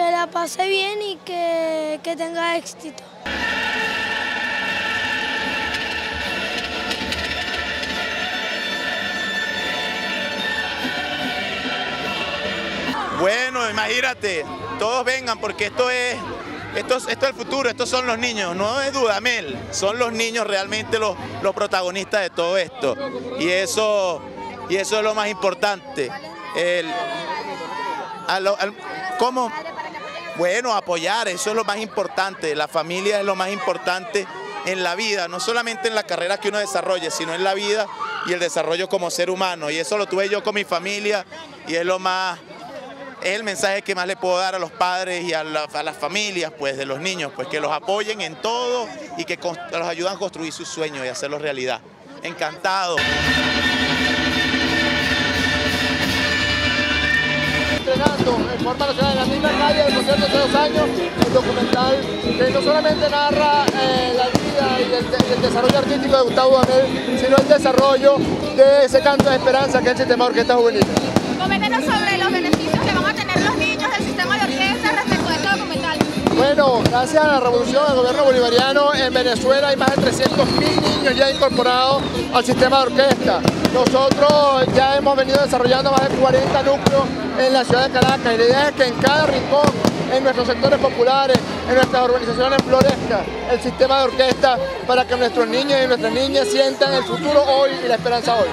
que la pase bien y que tenga éxito. Bueno, imagínate, todos vengan porque esto es el futuro, estos son los niños, no es Dudamel, son los niños realmente los protagonistas de todo esto. Y eso es lo más importante. ¿Cómo? Bueno, apoyar, eso es lo más importante. La familia es lo más importante en la vida, no solamente en la carrera que uno desarrolle, sino en la vida y el desarrollo como ser humano. Y eso lo tuve yo con mi familia y es el mensaje que más le puedo dar a los padres y a las familias pues, de los niños, pues que los apoyen en todo y que los ayuden a construir sus sueños y hacerlos realidad. Encantado. Entrenando en forma nacional en la misma calle del concierto hace 2 años, un documental que no solamente narra la vida y el desarrollo artístico de Gustavo Dudamel, sino el desarrollo de ese canto de esperanza que es el sistema de orquesta juvenil. Coméntenos sobre los beneficios que van a tener los niños del sistema de orquesta respecto a este documental. Bueno, gracias a la revolución del gobierno bolivariano en Venezuela hay más de 300.000 niños ya incorporados al sistema de orquesta. Nosotros ya hemos venido desarrollando más de 40 núcleos en la ciudad de Caracas y la idea es que en cada rincón, en nuestros sectores populares, en nuestras urbanizaciones florezca el sistema de orquesta para que nuestros niños y nuestras niñas sientan el futuro hoy y la esperanza hoy.